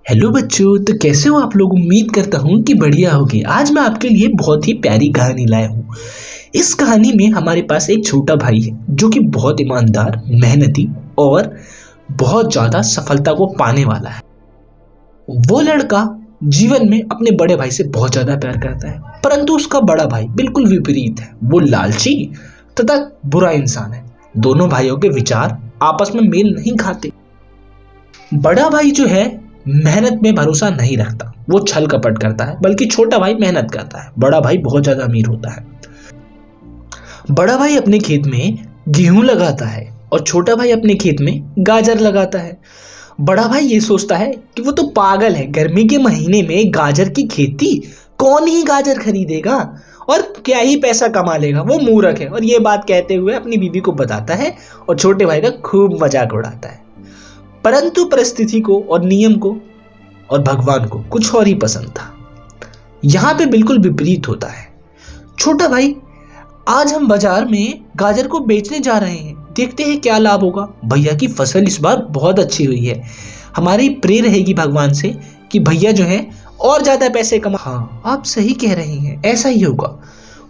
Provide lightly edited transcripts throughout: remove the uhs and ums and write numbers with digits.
Hello बच्चों, तो कैसे हो आप लोग। उम्मीद करता हूँ कि बढ़िया होगी। आज मैं आपके लिए बहुत ही प्यारी कहानी लाया हूँ। इस कहानी में हमारे पास एक छोटा भाई है जो कि बहुत ईमानदार, मेहनती और बहुत ज्यादा सफलता को पाने वाला है। वो लड़का जीवन में अपने बड़े भाई से बहुत ज्यादा प्यार करता है, परंतु उसका बड़ा भाई बिल्कुल विपरीत है। वो लालची तथा बुरा इंसान है। दोनों भाइयों के विचार आपस में मेल नहीं खाते। बड़ा भाई जो है मेहनत में भरोसा नहीं रखता, वो छल कपट करता है, बल्कि छोटा भाई मेहनत करता है। बड़ा भाई बहुत ज्यादा अमीर होता है। बड़ा भाई अपने खेत में गेहूं लगाता है और छोटा भाई अपने खेत में गाजर लगाता है। बड़ा भाई ये सोचता है कि वो तो पागल है, गर्मी के महीने में गाजर की खेती, कौन ही गाजर खरीदेगा और क्या ही पैसा कमा लेगा, वो मूर्ख है। और ये बात कहते हुए अपनी बीवी को बताता है और छोटे भाई का खूब मजाक उड़ाता है। परंतु परिस्थिति को और नियम को और भगवान को कुछ और ही पसंद था। यहां पे बिल्कुल विपरीत होता है। छोटा भाई, आज हम बाजार में गाजर को बेचने जा रहे हैं, देखते हैं क्या लाभ होगा। भैया की फसल इस बार बहुत अच्छी हुई है। हमारी प्रे रहेगी भगवान से कि भैया जो है और ज्यादा पैसे कमा। हाँ, आप सही कह रहे हैं, ऐसा ही होगा।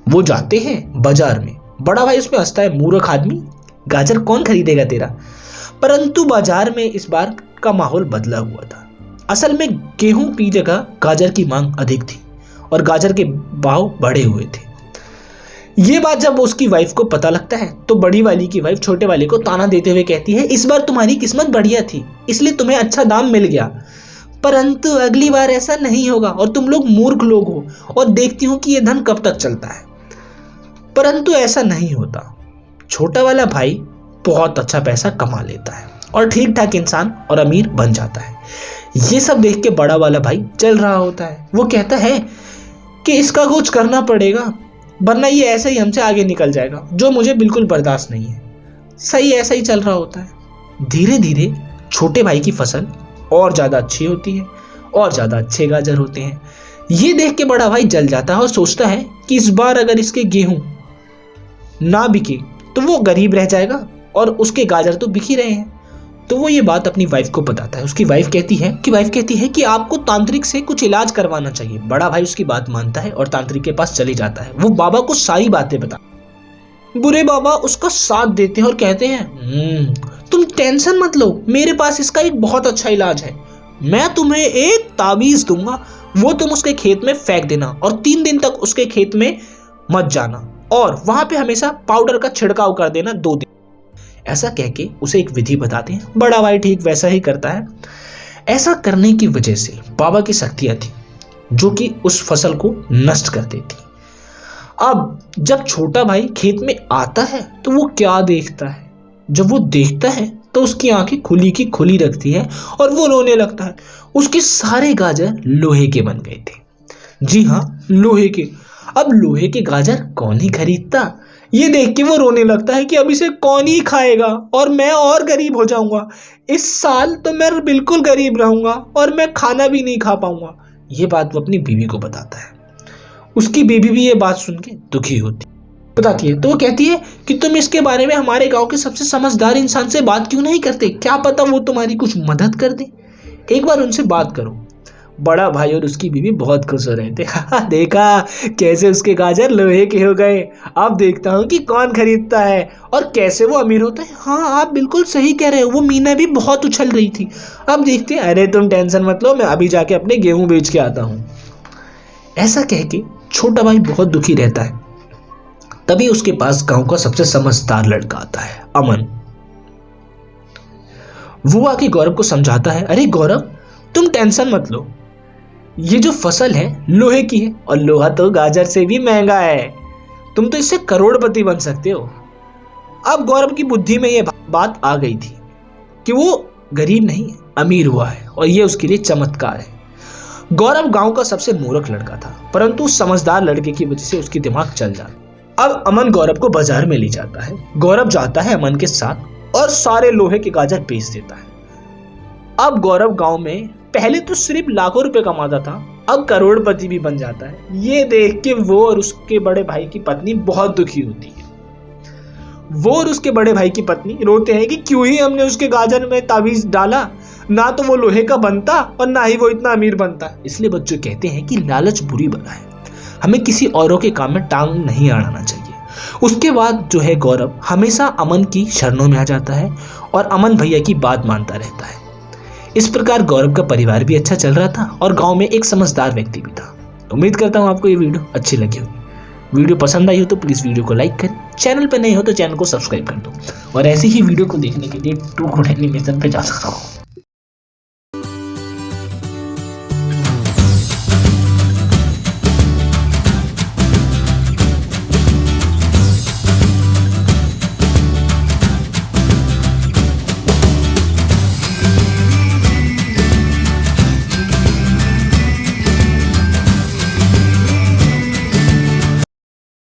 वो जाते हैं बाजार में। बड़ा भाई उसमें हंसता है, मूर्ख आदमी, गाजर कौन खरीदेगा तेरा। परंतु बाजार में इस बार का माहौल बदला हुआ था। असल में गेहूं की जगह गाजर की मांग अधिक थी और गाजर के भाव बढ़े हुए थे। ये बात जब उसकी वाइफ को पता लगता है तो बड़ी वाली की वाइफ छोटे वाले को ताना देते हुए कहती है, इस बार तुम्हारी किस्मत बढ़िया थी, इसलिए तुम्हें अच्छा दाम मिल गया, परंतु अगली बार ऐसा नहीं होगा और तुम लोग मूर्ख लोग हो और देखती हूँ कि यह धन कब तक चलता है। परंतु ऐसा नहीं होता। छोटा वाला भाई बहुत अच्छा पैसा कमा लेता है और ठीक ठाक इंसान और अमीर बन जाता है। ये सब देख के बड़ा वाला भाई चल रहा होता है। वो कहता है कि इसका कुछ करना पड़ेगा, वरना ये ऐसे ही हमसे आगे निकल जाएगा, जो मुझे बिल्कुल बर्दाश्त नहीं है। सही ऐसा ही चल रहा होता है। धीरे धीरे छोटे भाई की फसल और ज्यादा अच्छी होती है और ज्यादा अच्छे गाजर होते हैं। ये देख के बड़ा भाई जल जाता है और सोचता है कि इस बार अगर इसके गेहूं ना बिके तो वो गरीब रह जाएगा और उसके गाजर तो बिक ही रहे हैं। तो वो ये बात अपनी वाइफ को बताता है। उसकी वाइफ कहती है कि आपको तांत्रिक से कुछ इलाज करवाना चाहिए। बड़ा भाई उसकी बात मानता है और तांत्रिक के पास चले जाता है। वो बाबा को सारी बातें बता। बुरे बाबा उसका साथ देते हैं और कहते हैं, तुम टेंशन मत लो, मेरे पास इसका एक बहुत अच्छा इलाज है। मैं तुम्हें एक ताबीज दूंगा, वो तुम उसके खेत में फेंक देना और 3 दिन तक उसके खेत में मत जाना और वहां पे हमेशा पाउडर का छिड़काव कर देना 2 दिन। ऐसा कह के उसे एक विधि बताते हैं। बड़ा भाई ठीक वैसा ही करता है। ऐसा करने की वजह से बाबा की शक्तियां थी जो कि उस फसल को नष्ट कर देती। अब जब छोटा भाई खेत में आता है तो वो क्या देखता है। जब वो देखता है तो उसकी आंखें खुली की खुली रखती है और वो रोने लगता है। उसके सारे गाजर लोहे के बन गए थे। जी हाँ, लोहे के। अब लोहे के गाजर कौन ही खरीदता। ये देख के वो रोने लगता है कि अब इसे कौन ही खाएगा और मैं और गरीब हो जाऊंगा। इस साल तो मैं बिल्कुल गरीब रहूंगा और मैं खाना भी नहीं खा पाऊंगा। ये बात वो अपनी बीवी को बताता है। उसकी बीवी भी ये बात सुन के दुखी बताती है। तो वो कहती है कि तुम इसके बारे में हमारे गांव के सबसे समझदार इंसान से बात क्यों नहीं करते, क्या पता वो तुम्हारी कुछ मदद कर दे, एक बार उनसे बात करो। बड़ा भाई और उसकी बीवी बहुत खुश हो रहे थे। देखा कैसे उसके गाजर लोहे के हो गए, अब देखता हूँ कि कौन खरीदता है और कैसे वो अमीर होता है। हाँ, आप बिल्कुल सही कह रहे हो, वो मीना भी बहुत उछल रही थी, अब देखते हैं। अरे तुम टेंशन मत लो, मैं अभी जाके अपने गेहूं बेच के आता हूँ। ऐसा कह के छोटा भाई बहुत दुखी रहता है। तभी उसके पास गांव का सबसे समझदार लड़का आता है, अमन। वो आके गौरव को समझाता है, अरे गौरव, तुम टेंशन मत लो, ये जो फसल है लोहे की है और लोहा तो गाजर से भी महंगा है, तुम तो इससे करोड़पति बन सकते हो। अब गौरव की बुद्धि में यह बात आ गई थी कि वो गरीब नहीं अमीर हुआ है और यह उसके लिए चमत्कार है। गौरव गांव का सबसे मूर्ख लड़का था, परंतु उस समझदार लड़के की वजह से उसकी दिमाग चल जाता। अब अमन गौरव को बाजार में ले जाता है। गौरव जाता है अमन के साथ और सारे लोहे के गाजर बेच देता है। अब गौरव गांव में पहले तो सिर्फ लाखों रुपए कमाता था, अब करोड़पति भी बन जाता है। ये देख के वो और उसके बड़े भाई की पत्नी बहुत दुखी होती है। वो और उसके बड़े भाई की पत्नी रोते हैं कि क्यों ही हमने उसके गाजर में ताबीज डाला, ना तो वो लोहे का बनता और ना ही वो इतना अमीर बनता। इसलिए बच्चों कहते हैं कि लालच बुरी बला है, हमें किसी औरों के काम में टांग नहीं अड़ाना चाहिए। उसके बाद जो है गौरव हमेशा अमन की शरणों में आ जाता है और अमन भैया की बात मानता रहता है। इस प्रकार गौरव का परिवार भी अच्छा चल रहा था और गांव में एक समझदार व्यक्ति भी था। उम्मीद करता हूँ आपको ये वीडियो अच्छी लगी होगी। वीडियो पसंद आई हो तो प्लीज़ वीडियो को लाइक करें, चैनल पर नए हो तो चैनल को सब्सक्राइब कर दो और ऐसी ही वीडियो को देखने के लिए टू गुड एनिमेशन पे जा सकते हो।